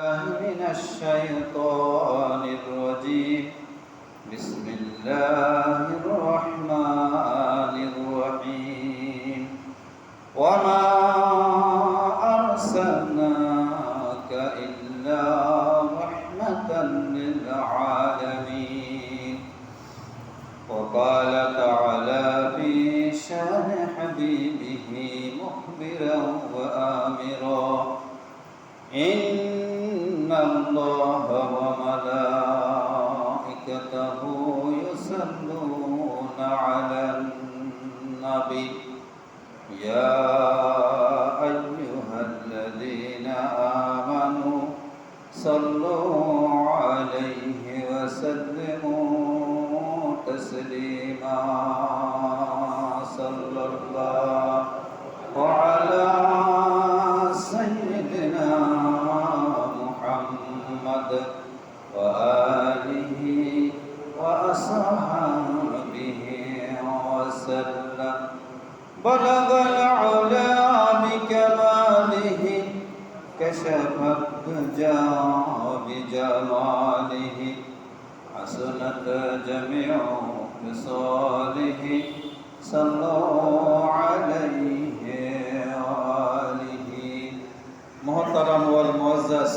من الشيطان الرجيم. بسم الله الرحمن الرحيم. وما أرسلناك إلا رحمة للعالمين. وقال تعالى في شان حبيبه مخبرا وآمرا: إن الله وملائكته يصلون على النبي يا أيها الذين آمنوا صلوا عليه وسلموا تسليما. صلى الله على سيدنا محمد وآله وأصحابه وسلم. بلغ العلا بكماله كشف الدجى بجماله حسنت جميع خصاله صلوا عليه وآله. মুহতারাম ওয়াল মুআজ্জাজ,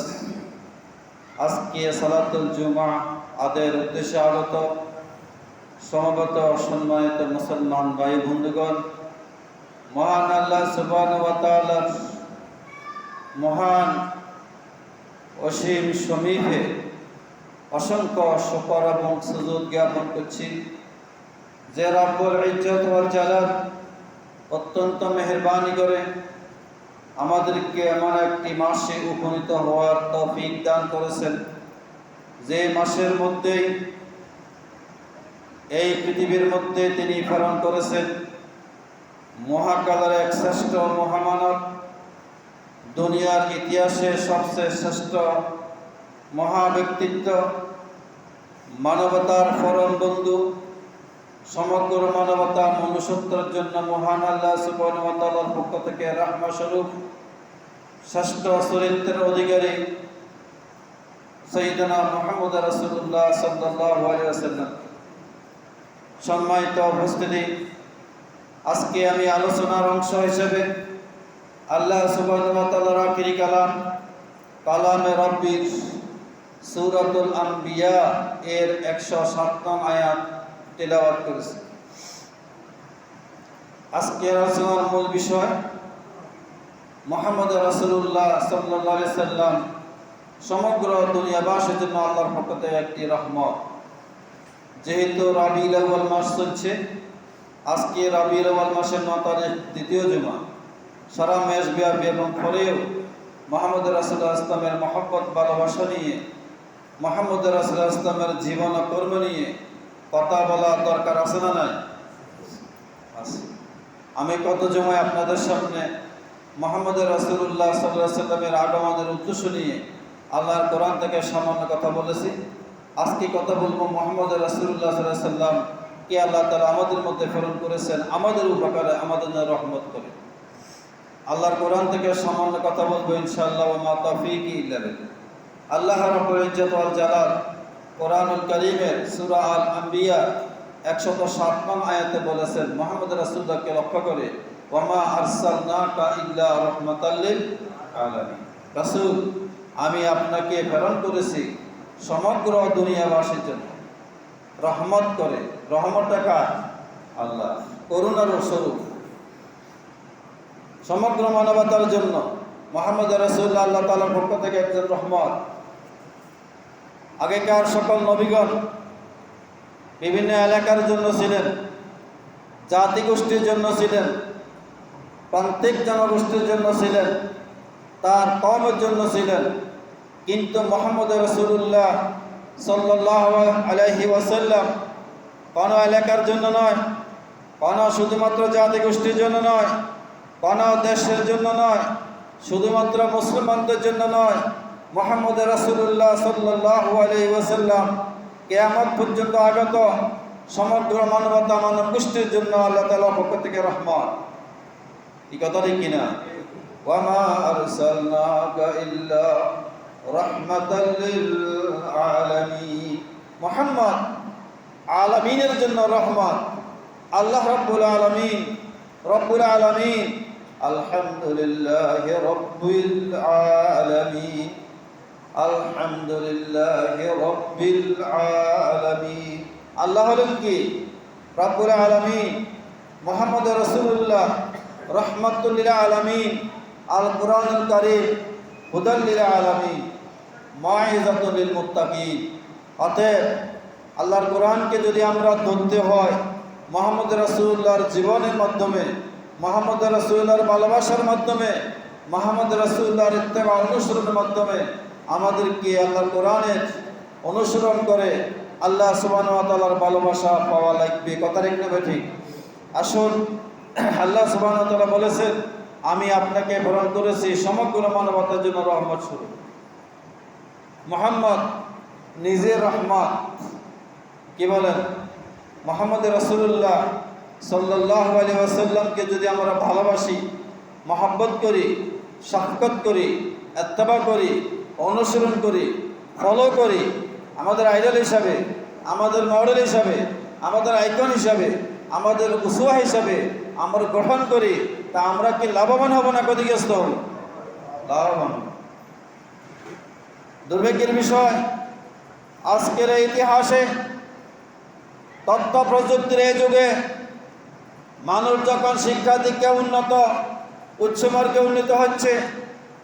আজকে সালাতুল জুমা আদের উদ্দেশ্যে আগত সমবেত সম্মানিত মুসলমান ভাই বন্ধুগণ, মহান আল্লাহ সুবহানাহু ওয়া তাআলার মহান অসীম সমীপে অসংখ্য শুকর এবং সুজুদ জ্ঞাপন করছি যে রব্বুল ইজ্জত ওয়াল জালাল অত্যন্ত মেহেরবানি করে আমাদেরকে এমন একটি মাসে উপনীত হওয়ার তৌফিক দান করেছেন, যে মাসের মধ্যেই এই পৃথিবীর মধ্যে তিনি প্রেরণ করেছেন মহাকালের এক শ্রেষ্ঠ মহামানব, দুনিয়ার ইতিহাসে সবচেয়ে শ্রেষ্ঠ মহা ব্যক্তিত্ব, মানবতার পরম বন্ধু, সমগ্র মানবতা মনুষ্যত্বের জন্য মহান আল্লাহ সুবহানাহু ওয়া তাআলার পক্ষ থেকে রাহমত স্বরূপ শ্রেষ্ঠ চরিত্রের অধিকারী সাইয়েদনা মুহাম্মদ রাসূলুল্লাহ সাল্লাল্লাহু আলাইহি ওয়াসাল্লাম। সম্মানিত উপস্থিতি, আজকে আমি আলোচনার অংশ হিসেবে আল্লাহ সুবহানাহু ওয়া তাআলার আখিরি কালামে রব্বির সূরাতুল আম্বিয়া এর 107 নং আয়াত তেলাওয়াত করেছি। আজকের আলোচনার মূল বিষয় মুহাম্মদ রাসূলুল্লাহ সাল্লাল্লাহু আলাইহি সাল্লাম সমগ্র দুনিয়াবাসীর জন্য আল্লাহর পক্ষ থেকে একটি রহমত। যেহেতু রাবিউল আউয়াল মাস চলছে, আজকে রাবিউল আউয়াল মাসের 9 তারিখ দ্বিতীয় জুমা। সারা মাস ব্যাপী এবং পরেও মুহাম্মদ রাসূলুল্লাহ ইসলামের মহব্বত ভালোবাসা নিয়ে, মুহাম্মদ রাসূলুল্লাহ ইসলামের জীবন ও কর্ম নিয়ে কথা বলার দরকার আছে না নাই? আছে। আমি কত জমায় আপনাদের সামনে মুহাম্মদ রাসূলুল্লাহ সাল্লাল্লাহু আলাইহি সাল্লামের আগমনের উদ্দেশ্য নিয়ে আল্লাহর কোরআন থেকে সামান্য কথা বলেছি। আজকে কথা বলবো মুহাম্মদ রাসূলুল্লাহ সাল্লাল্লাহু আলাইহি সাল্লাম কে আল্লাহ তাআলা আমাদের মধ্যে প্রেরণ করেছেন আমাদের উপকারে, আমাদের জন্য রহমত করে। আল্লাহর কোরআন থেকে সামান্য কথা বলবো ইনশাআল্লাহ। ওয়া মা তাওফীকি ইল্লা বিল্লাহ। আল্লাহ রাব্বুল ইজ্জত ওয়াল জালাল কোরআনুল কারীমের সূরা আল আম্বিয়া 107 নং আয়াতে বলেছেন মুহাম্মদ রাসূলুল্লাহকে লক্ষ্য করে, ওয়া মা আরসালনাকা ইল্লা রাহমাতাল লিল আলামিন। রাসূল, আমি আপনাকে প্রেরণ করেছি সমগ্র দুনিয়াবাসীর জন্য রহমত করে। রহমতটা কার? আল্লাহ, করুণার স্বরূপ সমগ্র মানবতার জন্য মুহাম্মদ রাসূলুল্লাহ আল্লাহ তাআলার পক্ষ থেকে একজন রহমত। আগেকার সকল নবীগণ বিভিন্ন এলাকার জন্য ছিলেন, জাতিগোষ্ঠীর জন্য ছিলেন, প্রান্তিক জনগোষ্ঠীর জন্য ছিলেন, তার কওমের জন্য ছিলেন। কিন্তু মুহাম্মদ রাসূলুল্লাহ সাল্লাল্লাহু আলাইহি ওয়াসাল্লাম কোনো এলাকার জন্য নয়, কোনো শুধুমাত্র জাতিগোষ্ঠীর জন্য নয়, কোনো দেশের জন্য নয়, শুধুমাত্র মুসলমানদের জন্য নয়। মুহাম্মদ রাসূলুল্লাহ সাল্লাল্লাহু আলাইহি ওয়াসাল্লাম কিয়ামত পর্যন্ত আগত সমগ্র মানবতা মানব গোষ্ঠীর জন্য আল্লাহ তাআলার পক্ষ থেকে রহমত। এই কথা ঠিক কিনা? ওয়া মা আরসালনাকা ইল্লা রাহমাতাল লিল আলামিন। মুহাম্মদ আলামিনের জন্য রহমত। আল্লাহ রাব্বুল আলামিন, রব্বুল আলামিন আলহামদুলিল্লাহি রাব্বিল আলামিন, আলহামদুলিল্লাহি রাব্বিল আলামিন। আল্লাহ হলেন কি? রব্বুল আলামিন। মুহাম্মদ রাসূলুল্লাহ রাহমাতুল লিল আলামিন। আল কুরআনুল কারীম হুদাল লিল আলামিন, মাউইযাতুল লিল মুত্তাকিন। অতএব আল্লাহর কোরআনকে যদি আমরা ধরতে হয় মুহাম্মদ রাসূলুল্লাহর জীবনের মাধ্যমে, মুহাম্মদ রাসূলুল্লাহর ভালোবাসার মাধ্যমে, মুহাম্মদ রাসূলুল্লাহর ইত্তেবা অনুসরণের মাধ্যমে আমাদেরকে আল্লাহর কোরআনের অনুসরণ করে আল্লাহ সুবহানাহু ওয়া তাআলার ভালোবাসা পাওয়া লাগবে। কথা ঠিক না ঠিক? আসুন, আল্লাহ সুবহানাহু ওয়া তাআলা বলেছেন, আমি আপনাকে প্রেরণ করেছি সমগ্র মানবতার জন্য রহমত স্বরূপ। মুহাম্মদ নিজে রহমত। কি বলেন? মুহাম্মদ রাসূলুল্লাহ সাল্লাল্লাহু আলাইহি ওয়াসাল্লামকে যদি আমরা ভালোবাসি, মহব্বত করি, শাফকাত করি, ইত্তেবা করি, অনুসরণ করি, ফলো করি, আমাদের আইডল হিসাবে, আমাদের মডেল হিসাবে, আমাদের আইকন হিসাবে, আমাদের উসওয়া হিসাবে আমরা গ্রহণ করি, তা আমরা কি লাভবান হব না ক্ষতিগ্রস্ত হব? লাভবান। দুর্ভাগ্যের বিষয়, আজকের এই ইতিহাসে তথ্য প্রযুক্তির এই যুগে মানুষ যখন শিক্ষা দীক্ষা উন্নত, উচ্চমার্গে উন্নীত হচ্ছে,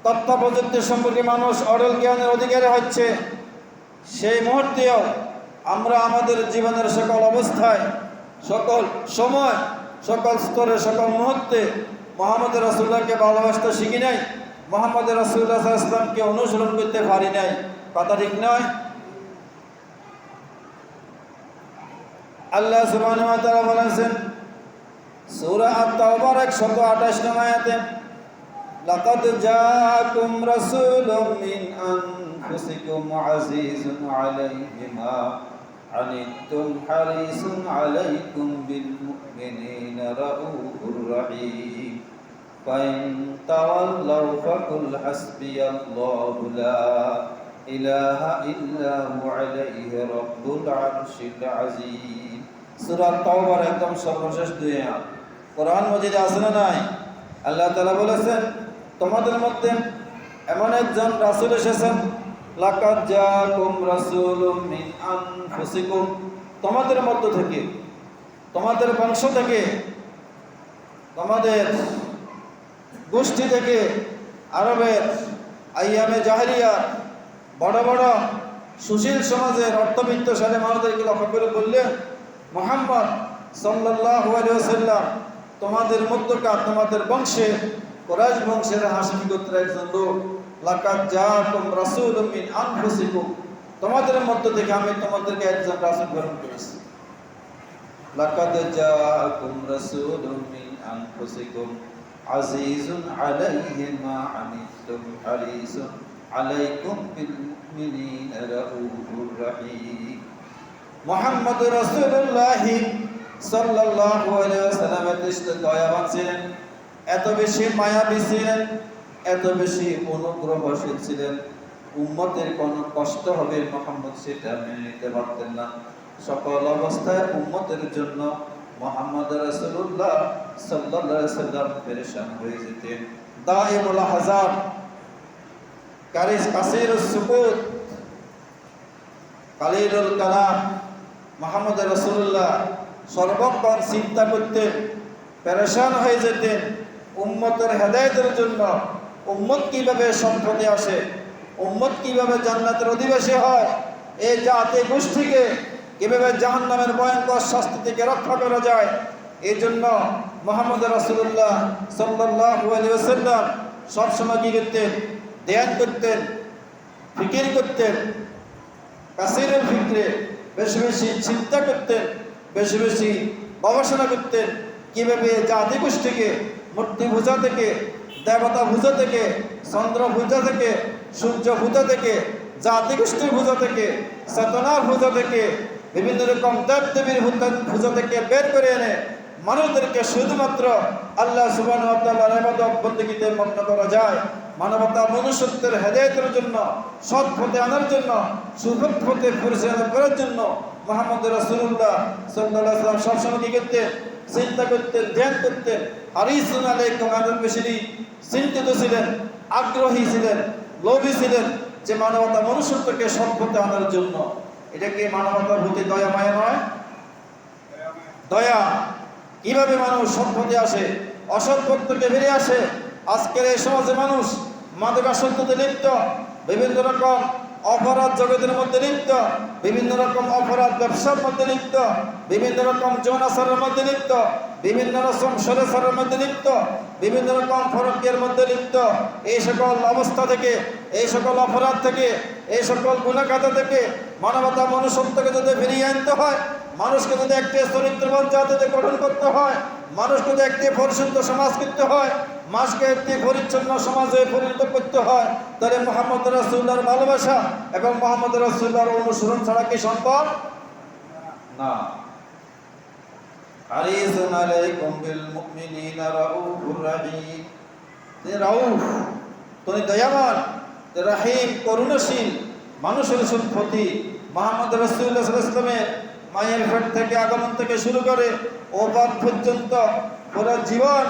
তথ্য প্রযুক্তির সম্পর্কে মানুষ অঢেল জ্ঞানের অধিকারী হচ্ছে, সেই মুহূর্তেও আমরা আমাদের জীবনের সকল অবস্থায়, সকল সময়, সকল স্তরে, সকল মুহূর্তে মুহাম্মদ রাসূলুল্লাহকে ভালোবাসতে শিখি নাই, মুহাম্মদ রাসূলুল্লাহ সাল্লাল্লাহু আলাইহি ওয়াসাল্লামকে অনুসরণ করতে পারি নাই। কথা ঠিক নয়? আল্লাহ সুবহানাহু ওয়া তাআলা বলেছেন সূরা আত-তাওবার 128 নং আয়াতে, লাকাদ জাআকুম রাসূলুম মিন আনফুসিকুম আজিজুন আলাইহি মা আনিতুম হারিসুন আলাইকুম বিল মুমিনিনা রাউফুর রহিম ফাইন তাওয়াল্লাউ ফাকুল হাসবিয়াল্লাহু লা ইলাহা ইল্লা হু আলাইহি রাব্বুল আরশিল আযীম। সূরা তাওবার একদম সর্বশেষ দুই আয়াত কোরআন মাজিদে আছে না নাই? আল্লাহ তাআলা বলেছেন, তোমাদের মধ্যে এমন একজন রাসূল এসেছেন, লাকাদ জাআকুম রাসূলুম মিন আনফুসিকুম, তোমাদের মধ্য থেকে, তোমাদের বংশ থেকে, তোমাদের গোষ্ঠী থেকে, আরবের আইয়ামে জাহেলিয়া বড় বড় সুশীল সমাজের অর্থবিত্তশালী মানুষদেরকে লক্ষ্য করে বললেন, মুহাম্মদ সাল্লাল্লাহু আলাইহি ওয়াসাল্লাম তোমাদের মধ্যকার, তোমাদের বংশে, কুরাইশ বংশের হাশিম গোত্রের একজন লোক, লাকাদ জাআকুম রাসূলুম মিন আনফুসিকুম, তোমাদের মধ্য থেকে আমি তোমাদেরকে একজন রাসূল প্রেরণ করেছি। লাকাদ জাআকুম রাসূলুম মিন আনফুসিকুম আজিজুন আলাইহি মা আনিতুম হারিসুন আলাইকুম বিল মুমিনিনা রাউফুর রহিম। মুহাম্মদ রাসূলুল্লাহ সাল্লাল্লাহু আলাইহি ওয়াসাল্লামের দৃষ্টিতে দয়াবান ছিলেন, এত বেশি মায়াবী ছিলেন, এত বেশি অনুগ্রহশীল ছিলেন, উম্মতের কোনো কষ্ট হবে মুহাম্মদ সেটা মেনে নিতে পারতেন না। সকল অবস্থায় উম্মতের জন্য মুহাম্মদ রাসূলুল্লাহ সাল্লাল্লাহু আলাইহি ওয়াসাল্লাম পেরেশান হয়ে যেতেন। দাইমুল হাজার, কাসীরুস সুকুত, কালিলুল কালাম, মুহাম্মদ রাসূলুল্লাহ সর্বক্ষণ চিন্তা করতেন, পেরেশান হয়ে যেতেন উম্মতের হেদায়েতের জন্য। উম্মত কিভাবে সম্পদে আসে, উম্মত কিভাবে জান্নাতের অধিবাসী হয়, এই জাতি গোষ্ঠীকে কিভাবে জাহান্নামের ভয়ঙ্কর শাস্তি থেকে রক্ষা করা যায়, এই জন্য মুহাম্মদ রাসূলুল্লাহ সাল্লাল্লাহু আলাইহি ওয়াসাল্লাম সবসময় কি করতেন? ধ্যান করতেন, ফিকির করতেন, কাসীরুল ফিকরে বেশি বেশি চিন্তা করতেন, বেশি বেশি গবেষণা করতেন, কিভাবে জাতি গোষ্ঠীকে মূর্তি পূজা থেকে, দেবতা পূজা থেকে, চন্দ্র পূজা থেকে, সূর্য পূজা থেকে, জাতি গোষ্ঠীর পূজা থেকে, চেতনার পূজা থেকে, বিভিন্ন রকম দেব দেবীর পূজা থেকে বের করে এনে মানুষদেরকে শুধুমাত্র আল্লাহ সুবহানাহু ওয়া তাআলার ইবাদত বন্দেগীতে মগ্ন করা যায়। মানবতা মনুষ্যত্বের হেদায়েতের জন্য, সৎ পথে আনার জন্য, সুখদ পথে পরিচালনা করার জন্য মুহাম্মদ রাসূলুল্লাহ সাল্লাল্লাহু আলাইহি ওয়াসাল্লাম সবসময় কি করতেন? চিন্তা করতেন, ধ্যান করতেন। হারিসুন আলাইকুম আদম বেশি চিন্তিত ছিলেন, আগ্রহী ছিলেন, লোভী ছিলেন যে মানবতা মনুষ্যত্বকে সৎ পথে আনার জন্য। এটা কি মানবতার প্রতি দয়া মায়া নয়? দয়া। কিভাবে মানুষ সৎ পথে আসে, অসৎ পথ থেকে বেরিয়ে আসে? আজকের এই সমাজে মানুষ মাদকাসক্ততে লিপ্ত, বিভিন্ন রকম অপরাধ জগতের মধ্যে লিপ্ত, বিভিন্ন রকম অপরাধ ব্যবসার মধ্যে লিপ্ত, বিভিন্ন রকম যৌনাচারের মধ্যে লিপ্ত, বিভিন্ন রকম সরেচারের মধ্যে লিপ্ত, বিভিন্ন রকম ফরকের মধ্যে লিপ্ত। এই সকল অবস্থা থেকে, এই সকল অপরাধ থেকে, এই সকল গুণাখাতা থেকে মানবতা মনুষ্যত্বকে যদি ফিরিয়ে আনতে হয়, মানুষকে যদি একটি চরিত্রবান জাতিতে গঠন করতে হয়, মানুষকে যদি একটি পরিশুদ্ধ সমাজ করতে হয়, মানুষকে একটি পরিচ্ছন্ন সমাজে পরিণত করতে হয়, তাহলে মুহাম্মদ রাসূলুল্লাহর ভালোবাসা এবং মুহাম্মদ রাসূলুল্লাহর অনুসরণ ছাড়া কি সম্ভব না? হারিসুন আলাইকুম বিল মুমিনিনা রাউফুর রহিম। তিনি রাউফ, তিনি দয়াবান, রহিম, করুণাশীল, মানুষের প্রতি। মুহাম্মদ রাসূলুল্লাহ সাল্লাল্লাহু আলাইহি ওয়াসাল্লামের মায়ের পেট থেকে আগমন থেকে শুরু করে ওফাত পর্যন্ত পুরো জীবন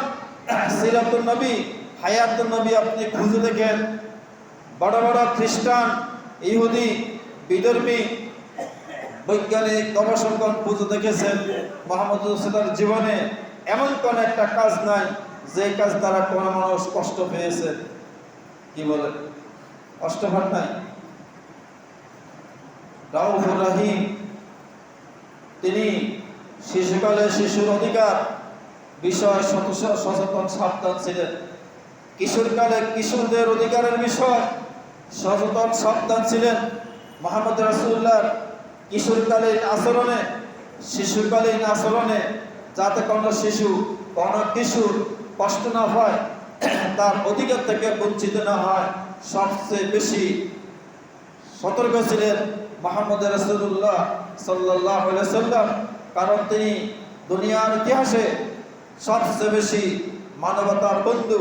সিরাতুন নবী, হায়াতুন নবী আপনি খুঁজে দেখেন। বড় বড় খ্রিস্টান, ইহুদি, বিধর্মী, বৈজ্ঞানিক, গবেষকগণ খুঁজে দেখেছেন মুহাম্মদ রাসূলুল্লাহর জীবনে এমন কোন একটা কাজ নাই যে কাজ দ্বারা কোন মানুষ কষ্ট পেয়েছে। কি বলে? কষ্ট পান নাই? রাউফুর রহিম। তিনি শিশুকালে শিশুর অধিকার বিষয় সচেতন সাবধান ছিলেন। কিশোরকালে কিশোরদের অধিকারের বিষয় সচেতন সাবধান ছিলেন। মুহাম্মদ রাসূলুল্লাহর কিশোরকালীন আচরণে, শিশুকালীন আচরণে যাতে কোনো শিশু, কোনো কিশোর কষ্ট না হয়, তার অধিকার থেকে বঞ্চিত না হয়, সবচেয়ে বেশি সতর্ক ছিলেন মুহাম্মদ রাসূলুল্লাহ সাল্লাল্লাহু আলাইহি ওয়াসাল্লাম। কারণ তিনি দুনিয়ার ইতিহাসে সবচেয়ে বেশি মানবতার বন্ধু,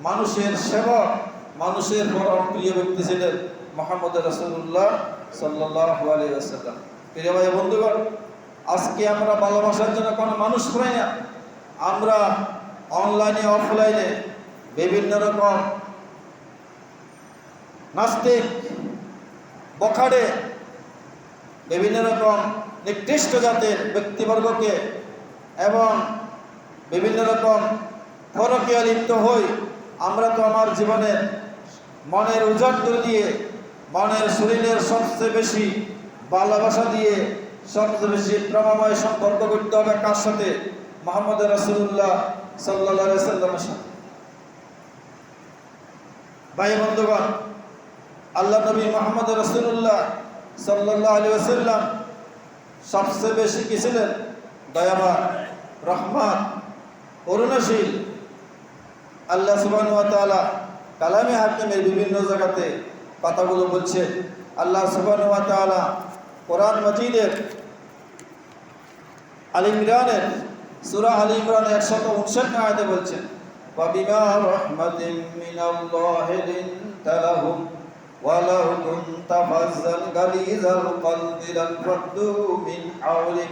মানুষের সেবক, মানুষের পরম প্রিয় ব্যক্তি ছিলেন মুহাম্মদ রাসূলুল্লাহ সাল্লাল্লাহু আলাইহি ওয়াসাল্লাম। প্রিয় ভাই বন্ধুগণ, আজকে আমরা ভালোবাসার জন্য কোনো মানুষ পাই না। আমরা অনলাইনে, অফলাইনে বিভিন্ন রকম নাস্তিক, বখাটে, বিভিন্ন রকম নিকৃষ্ট জাতের ব্যক্তিবর্গকে এবং বিভিন্ন রকম পরকীয়া লিপ্ত হই। আমরা তো আমার জীবনের মনের উজাড় দিয়ে, মনের শরীরের সবচেয়ে বেশি ভালোবাসা দিয়ে, সবচেয়ে বেশি প্রেমময় সম্পর্ক করতে হবে কার সাথে? মুহাম্মদ রাসূলুল্লাহ সাল্লাল্লাহু আলাইহি ওয়াসাল্লামের সাথে। ভাই বন্ধুগণ, আল্লাহ নবী মুহাম্মদ রাসূলুল্লাহ সাল্লাল্লাহু আলাইহি ওয়াসাল্লাম সবচেয়ে বেশি কি ছিলেন? দয়াবান, রহমান, করুণাশীল। আল্লাহ সুবহানাহু ওয়া তাআলা কালামে হাকিমের বিভিন্ন জায়গাতে কথাগুলো বলছে। আল্লাহ সুবহানাহু ওয়া তাআলা কোরআন মাজিদের আল ইমরানের সূরা আল ইমরানের 159 আয়াতে বলছেন, ওয়া বিমা রাহমাতিন মিনাল্লাহি লিনতা লাহুম ওয়া লাউ কুনতা ফাজ্জান গালিযাল কলবি লানফাদ্দু মিন হাওলিক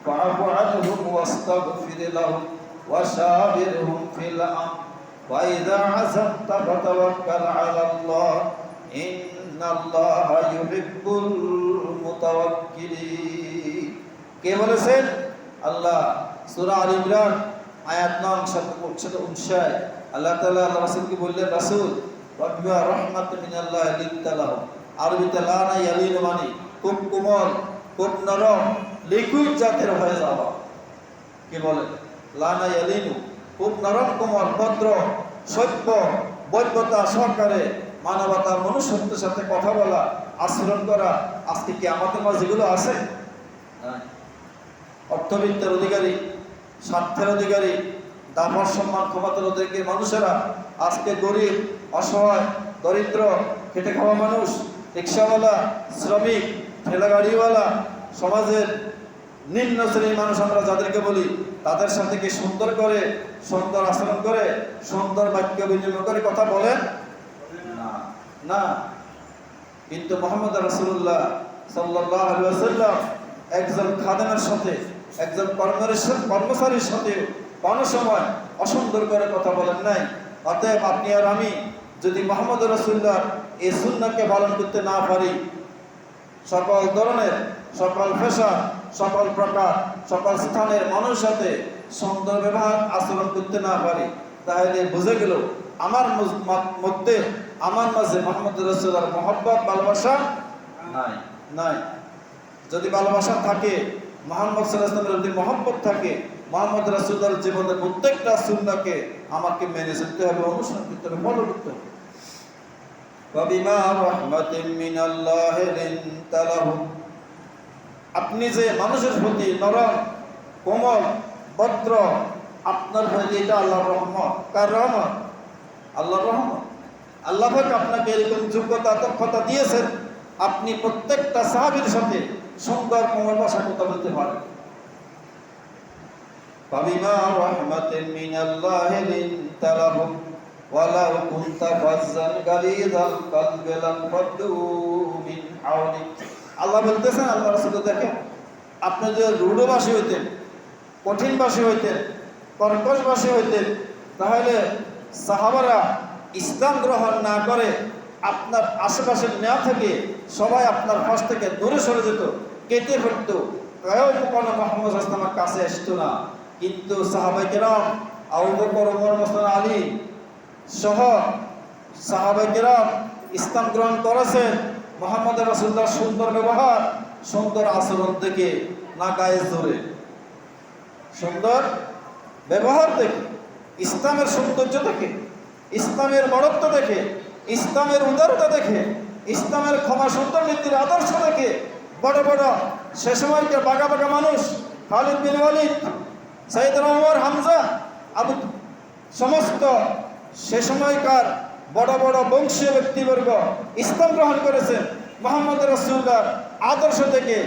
ফা'ফু আনহুম ওয়াস্তাগফির লাহুম ওয়া শাবিরহুম ফিল আমর ওয়া ইযা আযামতা ফাতাওয়াক্কাল আলাল্লাহ ইন্নাল্লাহা ইউহিব্বুল মুতাওয়াক্কিলিন। কে বলেছেন? আল্লাহ। সূরা আল ইমরান আয়াত নং 159। আল্লাহ তাআলা আল্লাহ রাসূলকে বললেন, রাসূল ওয়া রাহমাতুম মিনাল্লাহি লিনতা লাহুম। আরবিতে লানা ইয়ালিনু মানে খুব কোমল, খুব নরম, লিকুইড জাতের হয়ে যাওয়া। কি বলে? লানা ইয়ালিনু, খুব নরম, কোমল, ভদ্র, সভ্য, বৈধতা সহকারে মানবতার মনুষ্যত্বের সাথে কথা বলা, আচরণ করা। আজকে কি আমাদের মাঝে যেগুলো আছে? অর্থবিত্তের অধিকারী, স্বার্থের অধিকারী, দাপট সম্মান ক্ষমতার অধিকারী মানুষেরা আজকে গরিব, অসহায়, দরিদ্র, খেটে খাওয়া মানুষ, রিক্সাওয়ালা, শ্রমিক, ঠেলা গাড়িওয়ালা, সমাজের নিম্ন শ্রেণীর মানুষ আমরা যাদেরকে বলি, তাদের সাথে কি সুন্দর করে, সুন্দর আচরণ করে, সুন্দর বাক্য বিনিময় করে কথা বলেন? না, না। কিন্তু মুহাম্মদ রাসূলুল্লাহ সাল্লাল্লাহু আলাইহি ওয়াসাল্লাম একজন খাদেমের সাথে, একজন কর্মচারীর সাথে কোনো সময় অসুন্দর করে কথা বলেন নাই। অতএব আপনি আর আমি যদি মুহাম্মদ রাসূলুল্লাহর এই সুন্নাহকে পালন করতে না পারি, সকল ধরনের, সকল পেশা, সকল প্রকার, সকল স্থানের মানুষের সাথে সুন্দর ব্যবহার আচরণ করতে না পারি, তাহলে বুঝে গেল আমার মধ্যে, আমার মাঝে মুহাম্মদ রাসূলুল্লাহর মহব্বত, ভালোবাসা নাই, নাই। যদি ভালোবাসা থাকে, মুহাম্মদ সাল্লাল্লাহু আলাইহি ওয়াসাল্লামের যদি মহব্বত থাকে, মুহাম্মদ রাসূলুল্লাহর জীবনের প্রত্যেকটা সুন্নাহকে আমাকে মেনে চলতে হবে, অনুসরণ করতে হবে, ফলো করতে হবে। وَبِمَا رَحْمَةٍ مِّنَ اللَّهِ لِنتَ لَهُمْ। আপনি যে মানুষের প্রতি নরম, কোমল, ভদ্র, আপনার প্রতি এটা আল্লাহর রহমত। কার রহমত? আল্লাহর রহমত। আল্লাহ পাক আপনাকে এরকম যোগ্যতা, দক্ষতা দিয়েছেন, আপনি প্রত্যেকটা সাহাবীর সাথে সুন্দর কোমল ভাষা কথা বলতে পারেন। فَبِمَا رَحْمَةٍ مِّنَ اللَّهِ لِنتَ لَهُمْ وَلَوْ كُنْتَ فَظًّا غَلِيظَ الْقَلْبِ لَانفَضُّوا مِنْ حَوْلِكَ। আল্লাহ বলতেছেন, আল্লাহ রাসূল দেখেন, আপনি যদি রূঢ়ভাষী হইতেন, কঠিনভাষী হইতেন, কর্কশভাষী হইতেন, তাহলে সাহাবারা ইসলাম গ্রহণ না করে আপনার আশেপাশের নেওয়া থেকে সবাই আপনার পাশ থেকে দূরে সরে যেত, কেটে ফেলতো, কেউ কোনো মুহাম্মদ সাল্লাল্লাহু আলাইহি কাছে আসতো না। কিন্তু সাহাবায়ে কেরাম, আবু বকর, ওমর, ওসমান, আলী সহ সাহাবায়ে কেরাম ইসলাম গ্রহণ করেছেন মুহাম্মদ রাসূলুল্লাহর সুন্দর ব্যবহার, সুন্দর আচরণ থেকে, না গায়ে জোরে, সুন্দর ব্যবহার দেখে, ইসলামের সৌন্দর্য দেখে, ইসলামের বড়ত্ব দেখে, ইসলামের উদারতা দেখে, ইসলামের ক্ষমা সুন্দর নীতির আদর্শ দেখে বড় বড় সে সময়কার বাঘা বাঘা মানুষ, খালিদ বিন ওয়ালিদ, সাইয়েদনা ওমর, হামজা, আবু, সমস্ত সে সময়কার বড় বড় বংশীয় ব্যক্তিবর্গ ইসলাম গ্রহণ করেছেন মুহাম্মদ রাসূলুল্লাহর আদর্শ থেকে,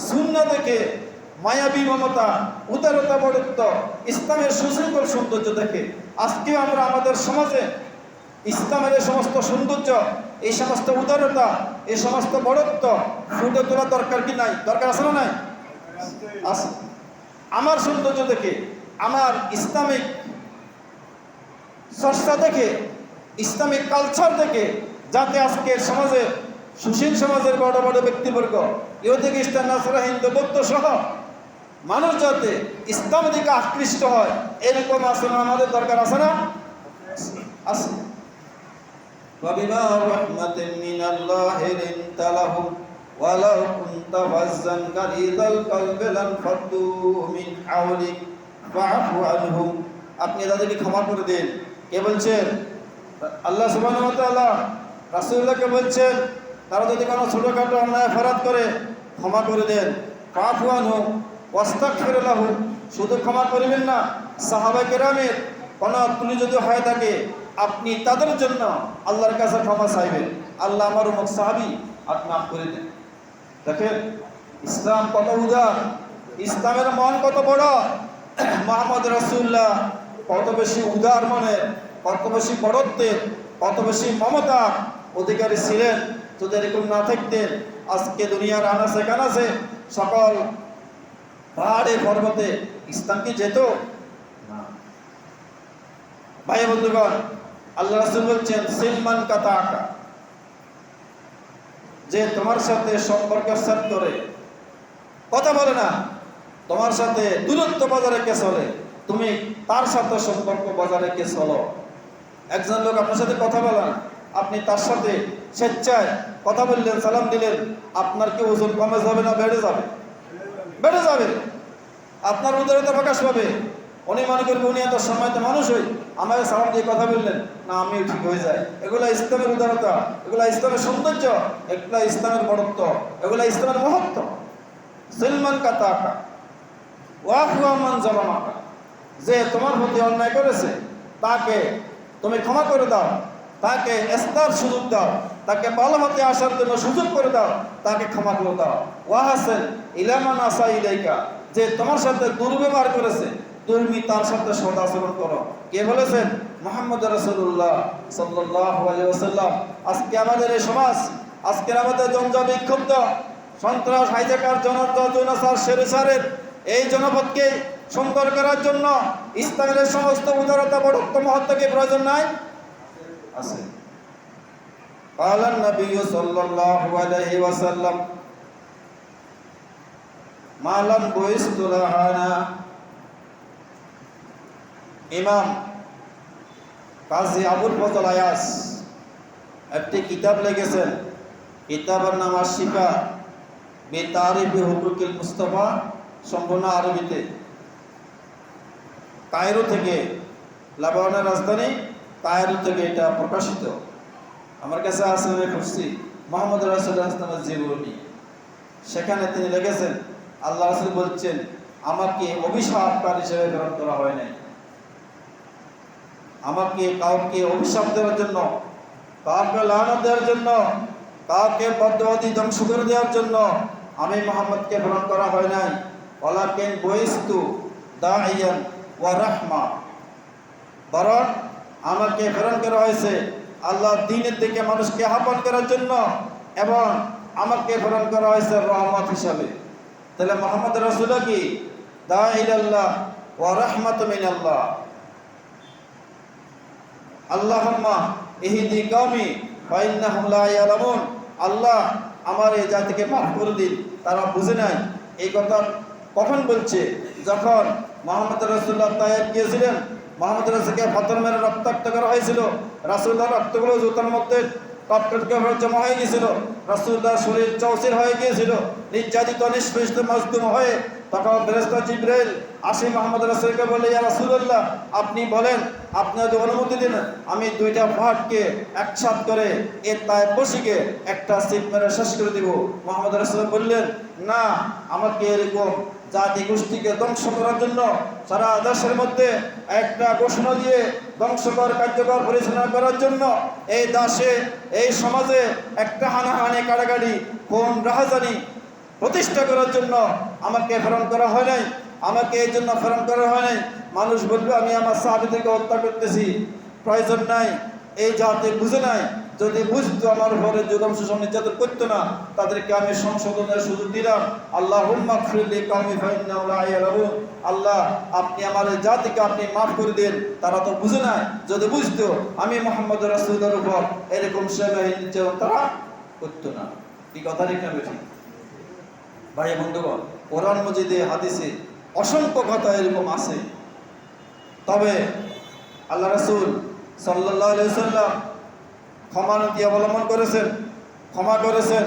সুন্নাহ থেকে, মায়াবী মমতা, উদারতা, বড়ত্ব, ইসলামের সুশৃঙ্খল সৌন্দর্য দেখে। আজকেও আমরা আমাদের সমাজে ইসলামের এই সমস্ত সৌন্দর্য, এই সমস্ত উদারতা, এই সমস্ত বড়ত্ব ফুটে তোলা দরকার কি নাই? দরকার আছে না নাই? আছে। আমার সৌন্দর্য দেখে, আমার ইসলামিক চর্চা দেখে, ইসলামিক কালচার দেখে, যাতে আজকের সমাজে, সুশীল সমাজের বড় বড় ব্যক্তিবর্গ, ইহুদি, খ্রিস্টান, নাসারা, হিন্দু, বৌদ্ধ সহ মানুষ যাতে ইসলামের দিকে আকৃষ্ট হয়, এরকম আচরণ আমাদের দরকার আছে না? আছে। وَبِمَا رَحْمَةٍ مِّنَ اللَّهِ لِنتَ لَهُمْ وَلَوْ كُنْتَ فَظًّا غَلِيظَ الْقَلْبِ لَانفَضُّوا مِنْ حَوْلِكَ فَاعْفُ عَنْهُمْ। আপনি তাদেরকে ক্ষমা করে দিন। কে বলছেন? আল্লাহ সুবহানাহু ওয়া তাআলা রাসূলুল্লাহকে বলছেন, তারা যদি কোনো ছোটখাটো অন্যায় অপরাধ করে ক্ষমা করে দেন। ফাআফু আনহুম ওয়াস্তাগফির লাহুম। শুধু ক্ষমা করবেন না, সাহাবায়ে কেরামের কোনো ত্রুটি যদি হয়ে থাকে, আপনি তাদের জন্য আল্লাহর কাছে ক্ষমা চাইবেন, আল্লাহ আমার উম্মত সাহাবী আপনি মাফ করে দেন। দেখেন ইসলাম কত উদার, ইসলামের মন কত বড়, মুহাম্মদ রাসূলুল্লাহ কত বেশি উদার মনের, কত বেশি বড়ত্বের, কত বেশি মমতার অধিকারী ছিলেন। যদি এরকম না থাকতেন, আজকে দুনিয়ার আনাচে কানাচে, সকল পাহাড়ে পর্বতে ইসলাম কি যেত না? ভাই বন্ধুগণ, আল্লাহ রাসূল বলছেন, সিলমান কাতাকা, যে তোমার সাথে সম্পর্ক সাথ করে, কথা বলে না, তোমার সাথে দূরত্ব বজায় রেখে চলে, তুমি তার সাথে সম্পর্ক বজায় রেখে চলো। একজন লোক আপনার সাথে কথা বলেন, আপনি তার সাথে স্বেচ্ছায় কথা বললেন, সালাম দিলেন, আপনার কি ওজন কমে যাবে না বেড়ে যাবে? বেড়ে যাবে। আপনার উদারতা প্রকাশ পাবে। উনি মনে করবে উনি এত সম্মানিত মানুষ হই, আমাকে সালাম দিয়ে কথা বললেন, না আমিও ঠিক হয়ে যায়। এগুলা ইসলামের উদারতা, এগুলা ইসলামের সৌন্দর্য, এগুলা ইসলামের বড়ত্ব, এগুলা ইসলামের মহত্ব। সিলমান কাতাকা ওয়াফু আমান জালামাকা, যে তোমার প্রতি অন্যায় করেছে তাকে তুমি ক্ষমা করে দাও, তাকে ইস্তার সুযোগ দাও, তাকে ভালো হতে আসার জন্য সুযোগ করে দাও, তাকে ক্ষমা করে দাও। ওয়াহাসান ইলামান আসা ইলাইকা, যে তোমার সাথে দুর্ব্যবহার করেছে তুমি তার সাথে সদাচরণ করো। কে বলেছেন? মুহাম্মদ রাসূলুল্লাহ সাল্লাল্লাহু আলাইহি ওয়াসাল্লাম। আজকে আমাদের এই সমাজ, আজকে আমাদের জঞ্জা বিক্ষুব্ধ সন্ত্রাস, হাইজাকার, জনতার শেরসারের এই জনপদকে সুন্দর করার জন্য ইসলামের সমস্ত উদারতা, বড়ত্ব, মহত্বকে প্রয়োজন নাই? আছে। কালান নবী সাল্লাল্লাহু আলাইহি ওয়াসাল্লাম মালাম বুইস্তুলাহানা। ইমাম কাজী আবুল ফজল আয়াস একটি কিতাব লিখেছেন, কিতাবের নাম আশিফা বিতারিফি হুকুকিল মুস্তাফা, সম্পূর্ণ আরবিতে। কায়রো থেকে, লেবাননের রাজধানী কায়রো থেকে এটা প্রকাশিত। আমার কাছে আছে, আমি পড়ছি মুহাম্মদ রাসূলুল্লাহ সাল্লাল্লাহু আলাইহি ওয়াসাল্লামের জীবনী। সেখানে তিনি লিখেছেন, আল্লাহ রাসূল বলছেন, আমাকে অভিশাপকারী হিসেবে প্রেরণ করা হয় নাই। আমাকে কাউকে অভিশাপ দেওয়ার জন্য, কাউকে লানত দেওয়ার জন্য, কাউকে বদওয়াদি ধ্বংস করে দেওয়ার জন্য আমি মুহাম্মদকে প্রেরণ করা হয় নাই। ওয়ালাকিন বুইস্তু দাইয়ান ওয়া রাহমা, বরং আমাকে প্রেরণ করা হয়েছে আল্লাহর দ্বীনের দিকে মানুষকে আহ্বান করার জন্য, এবং আমাকে প্রেরণ করা হয়েছে রহমত হিসাবে। তাহলে মুহাম্মদ রাসূলুল্লাহ কি দাইলাল্লাহ ওয়া রাহমাতু মিনাল্লাহ। আল্লাহুম্মা ইহদি কওমি ফা ইন্নাহুম লা ইয়ালামুন। আল্লাহ আমার এই জাতিকে মাফ করে দিন, তারা বুঝে নাই। এই কথা কখন বলছে? যখন মুহাম্মদ রাসূলুল্লাহ তায়েফ গিয়েছিলেন, মুহাম্মদ রাসূলকে পাথর মেরে রক্তাক্ত করা হয়েছিল। রাসূলুল্লাহ রক্তগুলো জুতার মধ্যে টপটপে জমা হয়ে গিয়েছিল। রাসূলুল্লাহ শরীর চৌচির হয়ে গিয়েছিল, নির্যাতিত, নিষ্পেষিত, মজলুম হয়ে। তখন ফেরেশতা জিবরাইল আসি মুহাম্মদ রাসূলকে বলে, ইয়া রাসূলুল্লাহ, আপনি বলেন, আপনি যদি অনুমতি দিন আমি দুইটা পাহাড়কে একসাথ করে এর তায়েফবাসীকে একটা সিট মেরে শেষ করে দিব। মুহাম্মদ রাসূল বললেন, না, আমাকে এরকম জাতি গোষ্ঠীকে ধ্বংস করার জন্য সারা দেশের মধ্যে একটা ঘোষণা দিয়ে ধ্বংসকর কার্যকর পরিচালনা করার জন্য এই দেশে, এই সমাজে একটা হানাহানি, কাড়াকাড়ি, খুন, রাহাজানি প্রতিষ্ঠা করার জন্য আমাকে প্রেরণ করা হয় নাই। আমাকে এই জন্য প্রেরণ করা হয় নাই মানুষ বলবে আমি আমার সাহাবীদেরকে হত্যা করতেছি। প্রয়োজন নাই, এই জাতি বুঝে নাই। যদি বুঝতো আমার উপরে জুলুম শোষণ নির্যাতন করতো না, তাদেরকে আমি সংশোধনের সুযোগ দিলাম। আল্লাহুম্মা গফিরলি কওমি ফা ইন্নাহুম লা ইয়ালামুন। আল্লাহ, আপনি আমার এই জাতিকে আপনি মাফ করে দেন, তারা তো বুঝে নাই। যদি বুঝতো আমি মুহাম্মদ রাসূলের উপর এরকম সেবাহী নির্যাতন তারা করতো না। এই কথা ঠিক না বেঠিক? ভাই বন্ধুগণ, কোরআন মাজিদে, হাদিসে অসংখ্য কথা এরকম আছে। তবে আল্লাহ রাসূল সাল্লাল্লাহু আলাইহি ওয়াসাল্লাম ক্ষমা নীতি অবলম্বন করেছেন, ক্ষমা করেছেন,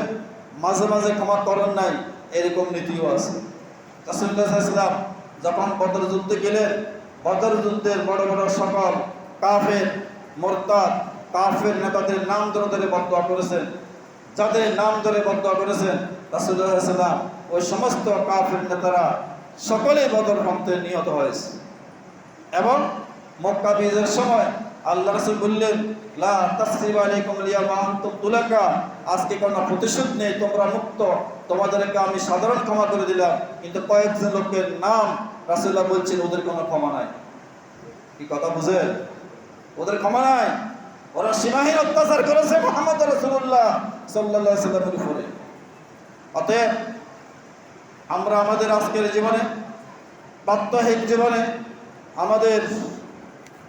মাঝে মাঝে ক্ষমা করেন নাই, এরকম নীতিও আছে। রাসূলুল্লাহ সাল্লাল্লাহু আলাইহি ওয়াসাল্লাম যখন বদর যুদ্ধে গেলেন, বদর যুদ্ধের বড় বড় সকল কাফের, মুরতাদ, কাফের নেতাদের নাম ধরে ধরে বদদোয়া করেছেন। যাদের নাম ধরে বদদোয়া করেছেন রাসূলুল্লাহ সাল্লাল্লাহু আলাইহি ওয়াসাল্লাম, ওই সমস্ত কাফের নেতারা সকলেই বদর প্রান্তে নিহত হয়েছে। এবং মক্কা বিজয়ের সময় আল্লাহ রাসূল বললেন, লা তাসরিবা আলাইকুম আল-ইয়াওমা আনতুম তুলাকা, আজকে কোনো প্রতিশোধ নেই, তোমরা মুক্ত, তোমাদেরকে আমি সাধারণ ক্ষমা করে দিলাম। কিন্তু কয়েকজন লোকের নাম রাসূলুল্লাহ বলছেন ওদের কোনো ক্ষমা নাই। কি কথা বুঝেন? ওদের ক্ষমা নাই। ওরা সীমাহীন অত্যাচার করেছে মুহাম্মদ রাসূলুল্লাহ সাল্লাল্লাহু আলাইহি ওয়াসাল্লামের উপরে। অতএব আমরা আমাদের আজকের জীবনে, প্রাত্যহিক জীবনে, আমাদের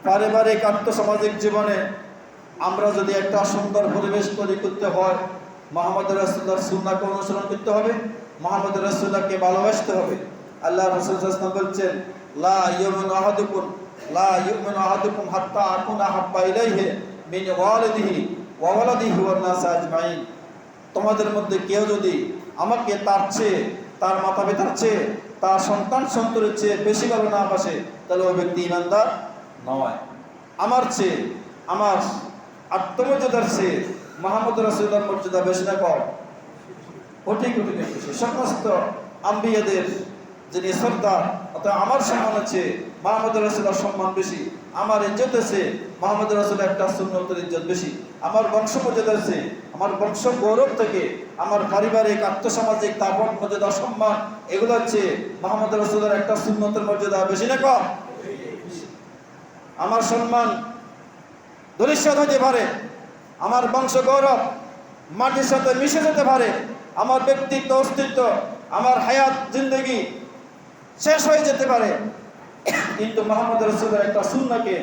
পারিবারিক আর্থসামাজিক জীবনে আমরা যদি একটা সুন্দর পরিবেশ তৈরি করতে হয়, মুহাম্মদ রাসূলুল্লাহর সুন্নাহকে অনুসরণ করতে হবে, মুহাম্মদ রাসূলুল্লাহকে ভালোবাসতে হবে। আল্লাহ রাসূল সাল্লাল্লাহু আলাইহি ওয়াসাল্লাম বলছেন, লা ইউমিনু আহাদুকুম হাত্তা আকুনা হাব্বা ইলাইহি মিন ওয়ালিদিহি ওয়া ওয়ালাদিহি ওয়ান নাস আজমাইন। তোমাদের মধ্যে কেউ যদি আমাকে তার চেয়ে, তার মাতা পিতার চেয়ে, তার সন্তান সন্ততির চেয়ে বেশি ভালো না বাসে, তাহলে ওই ব্যক্তি ঈমানদার নয়। আমার চেয়ে, আমার আত্মমর্যাদার চেয়ে মুহাম্মদ রাসূলুল্লাহর মর্যাদা বেশি না কম? কোটি কোটি বেশি। সমস্ত আম্বিয়াদের যিনি সর্দার, অর্থাৎ আমার সম্মান আছে, মুহাম্মদ রাসূলুল্লাহর সম্মান বেশি। আমার ইজ্জত আছে, মুহাম্মদ রাসূলের একটা সুন্নতের ইজ্জত বেশি। আমার বংশমর্যাদার চেয়ে, আমার বংশ গৌরব থেকে, আমার পারিবারিক আর্থসামাজিক তাপন মর্যাদা সম্মান এগুলোর চেয়ে মুহাম্মদ রাসূলের একটা সুন্নতের মর্যাদা বেশি না কম? আমার সম্মান ধূলিসাৎ হতে পারে, আমার বংশ গৌরব মাটির সাথে মিশে যেতে পারে, আমার ব্যক্তিত্ব অস্তিত্ব, আমার হায়াত জিন্দগি শেষ হয়ে যেতে পারে, কিন্তু মুহাম্মদ রাসূলের একটা সুন্নাহকে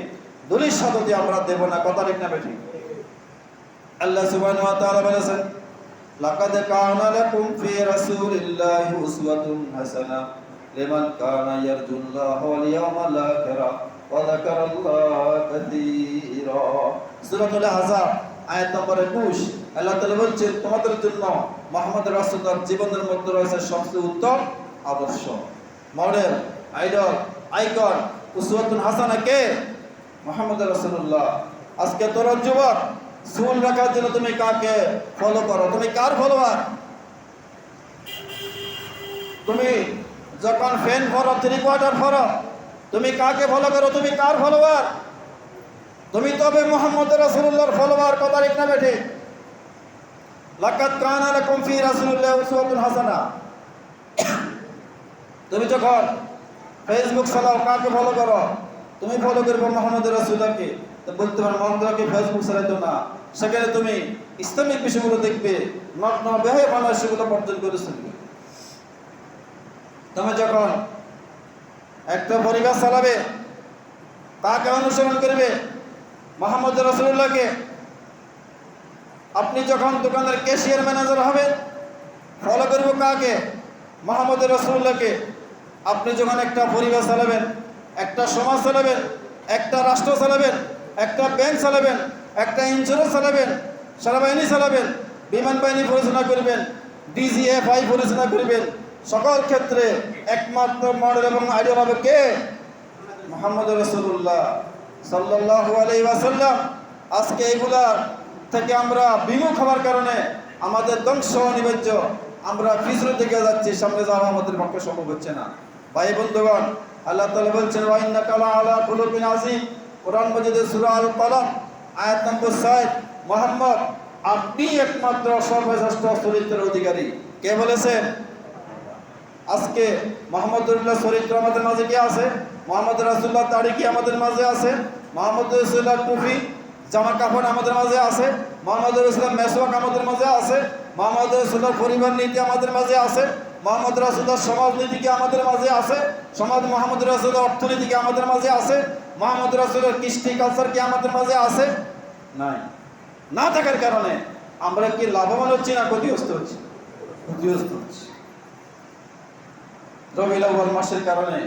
ধূলিসাৎ হতে আমরা দেব না। কথা ঠিক না বেঠিক? আল্লাহ সুবহানাহু ওয়া তাআলা বলেছেন, লাকাদ কানা লাকুম ফি রাসূলিল্লাহি উসওয়াতুন হাসানাহ লিমান কানা ইয়ারজুল্লাহ ওয়াল ইয়াওমাল আখির ওয়া যাকারাল্লাহ কাসীরা। সূরাতুল আহজাব আয়াত নম্বর 21 আল্লাহ তাআলা বলছেন, তোমাদের জন্য মুহাম্মদ রাসূলের জীবনের মধ্যে রয়েছে সবচেয়ে উত্তম আদর্শ, মডেল, আইডল, আইকন, উসওয়াতুন হাসানাহ কে? মুহাম্মদ রাসূলুল্লাহ। আজকে তোর যুবক, চুল রাখার জন্য তুমি কাকে ফলো করো? তুমি কার ফলোয়ার? তুমি যখন ফ্যান পরো, 3/4 পরো, তুমি কাকে ফলো করো? তুমি কার ফলোয়ার? তুমি তবে মুহাম্মদ রাসূলুল্লাহর ফলোয়ার। কথা ঠিক না বেঠিক? লাকাদ কানা লাকুম ফি রাসূলিল্লাহি উসওয়াতুন হাসানাহ। তুমি যখন ফেসবুক চালাও, কাকে ফলো করো? তুমি ফলো করবে মুহাম্মদ রাসূলুল্লাহকে। তো বলতে পারো মুহাম্মদকে ফেসবুক চালাইতো না, সেখানে তুমি ইসলামিক বিষয়গুলো দেখবে, নগ্ন বেহায়াপনা সেগুলো বর্জন করে চলবে। তুমি যখন একটা পরিবার চালাবে, কাকে অনুসরণ করবে? মুহাম্মদ রাসূলুল্লাহকে। আপনি যখন দোকানের ক্যাশিয়ার ম্যানেজার হবেন, ফলো করব কাকে? মুহাম্মদ রাসূলুল্লাহকে। আপনি যখন একটা পরিবার চালাবেন, একটা সমাজ চালাবেন, একটা রাষ্ট্র চালাবেন, একটা ব্যাংক চালাবেন, একটা ইন্স্যুরেন্স চালাবেন, সেনাবাহিনী চালাবেন, বিমান বাহিনী পরিচালনা করবেন, ডিজিএফআই পরিচালনা করবেন, সকল ক্ষেত্রে একমাত্র মডেল এবং আইডল হবে কে? মুহাম্মদ রাসূলুল্লাহ সাল্লাল্লাহু আলাইহি ওয়াসাল্লাম। আজকে এইগুলা থেকে আমরা বিমুখ হওয়ার কারণে আমাদের ধ্বংস অনিবার্য। আমরা পিছনের দিকে যাচ্ছি, সামনে যাওয়া আমাদের পক্ষে সম্ভব হচ্ছে না। ভাই বন্ধুগণ, আল্লাহ তাআলা বলছেন, ওয়া ইন্নাকা লাআলা খুলুকিন আযীম। কোরআন মাজিদের সূরা আল কলম আয়াত নম্বর 6, মুহাম্মদ আপনি একমাত্র সর্বশ্রেষ্ঠ চরিত্রের অধিকারী। কে বলেছেন? আজকে মুহাম্মদুল্লাহ চরিত্র আমাদের মাঝে কি আছে? মুহাম্মদ রাসূলুল্লাহ দাড়ি কি আমাদের মাঝে আছে? মুহাম্মদ রাসূলুল্লাহ টুপি জামা কাপড় আমাদের মাঝে আছে? মুহাম্মদ রাসূলুল্লাহ মেসওয়াক আমাদের মাঝে আছে? মুহাম্মদ রাসূলুল্লাহ পরিবার নীতি আমাদের মাঝে আছে? মুহাম্মদ রাসূলুল্লাহ সমাজ নীতি কি আমাদের মাঝে আছে? মুহাম্মদ রাসূলুল্লাহ অর্থনীতি কি আমাদের মাঝে আছে? মুহাম্মদ রাসূলুল্লাহ কৃষ্টি কালচার কি আমাদের মাঝে আছে? নাই। না থাকার কারণে আমরা কি লাভবান হচ্ছি না ক্ষতিগ্রস্ত হচ্ছি? ক্ষতিগ্রস্ত হচ্ছি। রবিউল আউয়াল মাসের কারণে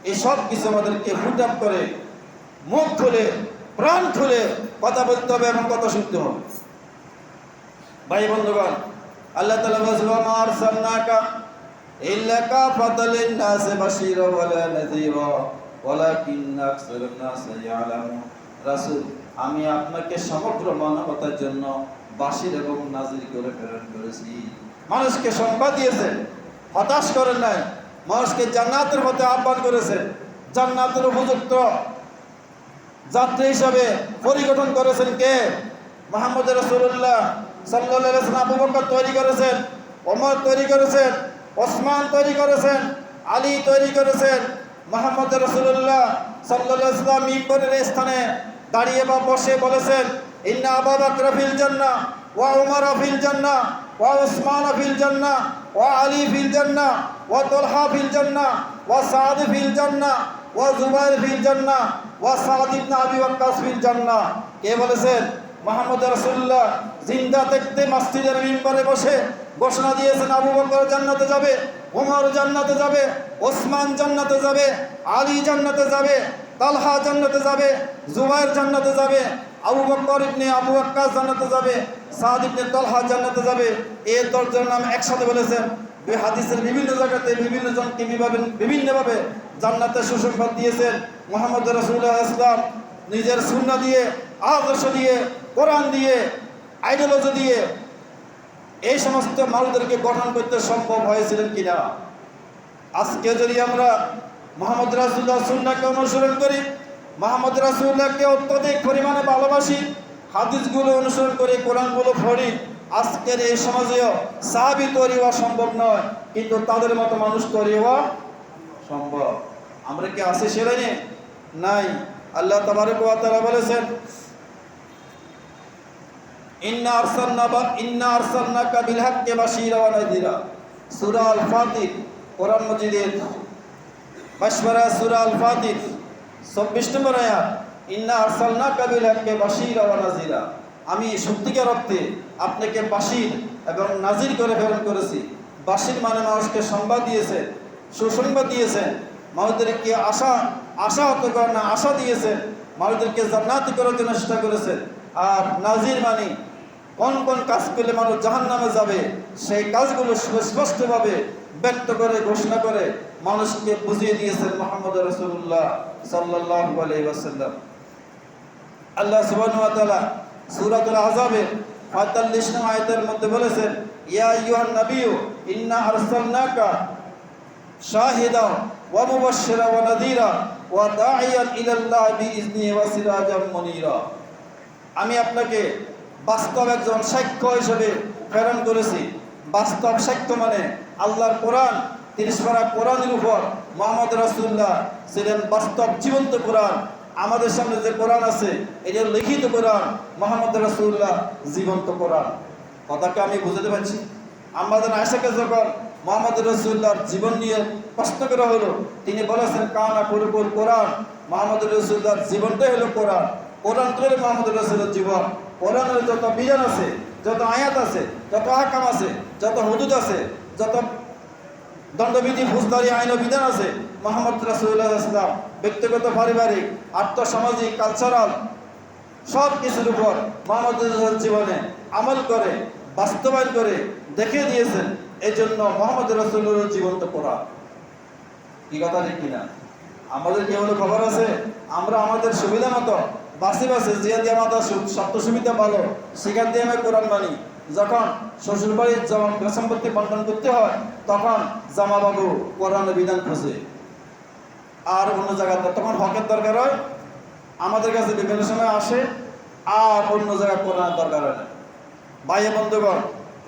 এই সব কিছু আমাদেরকে ফুট আপ করে, মুখ খুলে, প্রাণ খুলে কথা বলতে হবে এবং কথা শুনতে হবে। ভাই বন্ধুগণ, আল্লাহ তাআলা বলেন, মা আরসালনাকা ইল্লা কাফাতাল লিন-নাসি বাশীরা ওয়া নাযীরা ওয়ালাকিন্না আকসারান নাসি ইয়ালামুন। রাসূল, আমি আপনাকে সমগ্র মানবতার জন্য বাশীর এবং নাযীর করে প্রেরণ করেছি। মানুষকে সংবাদ দিয়েছেন, হতাশ করেন নাই। মানুষকে জান্নাতের পথে আহ্বান করেছেন, জান্নাতের উপযুক্ত যাত্রী হিসাবে পরিগঠন করেছেন কে? মুহাম্মদ রাসূলুল্লাহ সাল্লাল্লাহু আলাইহি ওয়াসাল্লাম। আবু বকর তৈরি করেছেন, ওমর তৈরি করেছেন, ওসমান তৈরি করেছেন, আলী তৈরি করেছেন। মুহাম্মদ রাসূলুল্লাহ সাল্লাল্লাহু আলাইহি ওয়াসাল্লাম মিম্বরের স্থানে দাঁড়িয়ে বা বসে বলেছেন, ইন্না আবু বকর ফিল জান্নাহ ওয়া উমর ফিল জান্নাহ ওয়া উসমান ফিল জান্নাহ ওয়া আলী ফিল জান্নাহ ওয়া তালহা ফিল জান্নাহ ওয়া সাদ ফিল জান্নাহ ওয়া জুবাইর ফিল জান্নাহ ওয়া সাদ ইবনে আবি ওয়াক্কাস ফিল জান্নাহ। কে বলেছেন? মুহাম্মদ রাসূলুল্লাহ জিন্দা থাকতে মসজিদের মিম্বরে বসে ঘোষণা দিয়েছেন, আবু বকর জান্নাতে যাবে, ওমর জান্নাতে যাবে, ওসমান জান্নাতে যাবে, আলী জান্নাতে যাবে, তালহা জান্নাতে যাবে, জুবাইর জান্নাতে যাবে, আবু বকর ইবনে আবু ওয়াক্কাস জান্নাতে যাবে, সাদ ইবনে তালহা জান্নাতে যাবে। এই 10 জনের নাম একসাথে বলেছেন। এই হাদিসের বিভিন্ন জায়গাতে বিভিন্ন জনকে বিভিন্নভাবে জান্নাতে সুসংবাদ দিয়েছেন। মুহাম্মদ রাসূলুল্লাহ ইসলাম নিজের সুন্নাহ দিয়ে, আদর্শ দিয়ে, কোরআন দিয়ে, আইডিওলজি দিয়ে এই সমস্ত মানুষদেরকে গঠন করতে সম্ভব হয়েছিলেন কিনা? আজকে যদি আমরা মুহাম্মদ রাসূলুল্লাহ সুন্নাহকে অনুসরণ করি, মুহাম্মদ রাসূলুল্লাহকে অত্যধিক পরিমাণে ভালোবাসি, হাদিসগুলো অনুসরণ করে কোরআনগুলো পড়ি, আজকের এই সমাজেও সাহাবী তৈরি হওয়া সম্ভব নয়, কিন্তু তাদের মতো মানুষ তৈরি হওয়া সম্ভব। আমরা কি আছি সে লাইনে? নাই। আল্লাহ তাবারক ওয়া তাআলা বলেছেন, ইন্না আরসালনাকা বিল হাক্কি বাশীরা ওয়া নাযীরা। সূরা আল ফাতির, কোরআন মাজিদের 22 সূরা আল ফাতির 24 নম্বর আয়াত, ইন্না আরসালনাকা বিল হাক্কি বাশীরা ওয়া নাযীরা। আমি সত্যিকার অর্থে আপনাকে বাশীর এবং নাজির করে প্রেরণ করেছি। বাশীর মানে মানুষকে সংবাদ দিয়েছেন, সুসংবাদ দিয়েছেন, মানুষদেরকে আশাহত করার না আশা দিয়েছেন, মানুষদেরকে জান্নাতি করার জন্য চেষ্টা করেছেন। আর নাজির মানে কোন কোন কাজ করলে মানুষ জাহান্নামে যাবে সেই কাজগুলো সুস্পষ্টভাবে ব্যক্ত করে ঘোষণা করে মানুষকে বুঝিয়ে দিয়েছেন মুহাম্মদ রাসূলুল্লাহ সাল্লাল্লাহু আলাইহি ওয়াসাল্লাম। আল্লাহ সুবহানাহু ওয়া তাআলা সূরাতুল আহজাবের ৪৫ নং আয়াতের মধ্যে বলেছেন, ইয়া আইয়ুহান নাবিয়্যু ইন্না আরসালনাকা শাহিদান ওয়া মুবাশশিরান ওয়া নাযীরা ওয়া দাঈয়ান ইলাল্লাহি বিইজনিহি ওয়া সিরাজাম মুনীরা। আমি আপনাকে বাস্তব একজন সাক্ষ্য হিসেবে প্রেরণ করেছি। বাস্তব সাক্ষ্য মানে আল্লাহর কোরআন, ৩০ পারা কোরআনের উপর মুহাম্মদ রাসূলুল্লাহ ছিলেন বাস্তব জীবন্ত কোরআন। আমাদের সামনে যে কোরআন আছে এটা লিখিত কোরআন, মুহাম্মদ রাসূলুল্লাহ জীবন্ত কোরআন। কথাকে আমি বুঝাতে পারছি? আমাদের আয়েশাকে যখন মুহাম্মদ রাসূলুল্লাহর জীবন নিয়ে প্রশ্ন করা হলো, তিনি বলেছেন, কানা কুরুকুল কোরআন। মুহাম্মদ রাসূলুল্লাহর জীবনটাই হলো কোরআন। কোরআন হলো মুহাম্মদ রাসূলের জীবন। কোরআনের যত বিধান আছে, যত আয়াত আছে, যত আহকাম আছে, যত হুদুদ আছে, যত দণ্ডবিধি ফৌজদারি আইন ও বিধান আছে, মুহাম্মদ রাসূলুল্লাহ ইসলাম ব্যক্তিগত, পারিবারিক, আর্থসামাজিক, কালচারাল সব কিছুর উপর মুহাম্মদ রাসূলের জীবনে আমল করে বাস্তবায়ন করে দেখিয়ে দিয়েছেন। এই জন্য মুহাম্মদ রাসূলের জীবন্ত কোরআন। কি কথা ঠিক কিনা? আমাদের কি কোনো খবর আছে? আমরা আমাদের সুবিধা মতো বাসে যে দিয়ে আমাদের সত্য সুবিধা ভালো সেখান দিয়ে আমি কোরআন মানি। যখন শ্বশুর বাড়ির সম্পত্তি বন্টন করতে হয় তখন জামাবাবু কোরআনের বিধান খোঁজে, আর অন্য জায়গাতে তখন হকের দরকার হয়, আমাদের কাছে বিভিন্ন সময় আসে, আর অন্য জায়গায় কোরআনের দরকার হয় না। ভাই বন্ধুগণ,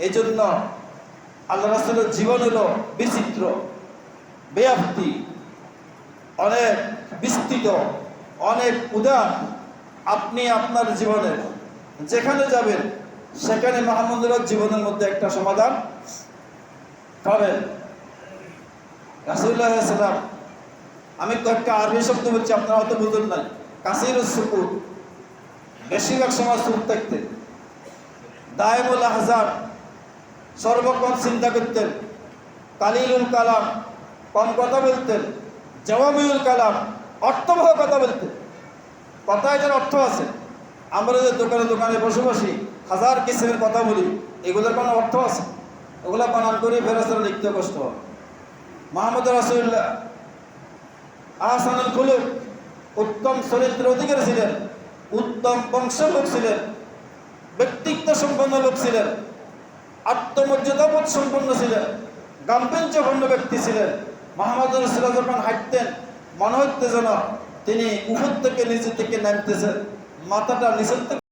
এই জন্য আল্লাহ রাসূলের জীবন হলো বিচিত্র, ব্যাপ্তি, অনেক বিস্তৃত, অনেক উদার। আপনি আপনার জীবনের যেখানে যাবেন সেখানে মুহাম্মদের জীবনের মধ্যে একটা সমাধান পাবেন। রাসূলুল্লাহ সাল্লাল্লাহু আলাইহি ওয়াসাল্লাম, আমি কয়েকটা আরবি শব্দ বলছি, আপনারা হয়তো বুঝবেন না। কাসিরুস সুকুত, বেশিরভাগ সময় চুপ থাকতেন। দায়েমুল আহজান, সর্বক্ষণ চিন্তা করতেন। কালিলুল কালাম, কম কথা বলতেন। জাওয়ামিউল কালাম, অর্থবহ কথা বলতেন। কথায় যার অর্থ আছে। আমরা যে দোকানে দোকানে বসে বসি হাজার কিসিমের কথা বলি, এগুলোর কোনো অর্থ আছে? ওগুলা বানান করে ফেরেশতারা লিখতে কষ্ট হয়। মুহাম্মদ রাসূলুল্লাহ আহসানুল খুলুক, উত্তম চরিত্রের অধিকারী ছিলেন, উত্তম বংশের লোক ছিলেন, ব্যক্তিত্ব সম্পন্ন লোক ছিলেন, আত্মমর্যাদাবোধ সম্পন্ন ছিলেন, গাম্ভীর্যপূর্ণ ব্যক্তি ছিলেন। মুহাম্মদ রাসূলুল্লাহ যখন হাঁটতেন মনে হচ্ছে যেন তিনি উপর থেকে নিচে থেকে নামতেছেন, মাথাটা নিচের থেকে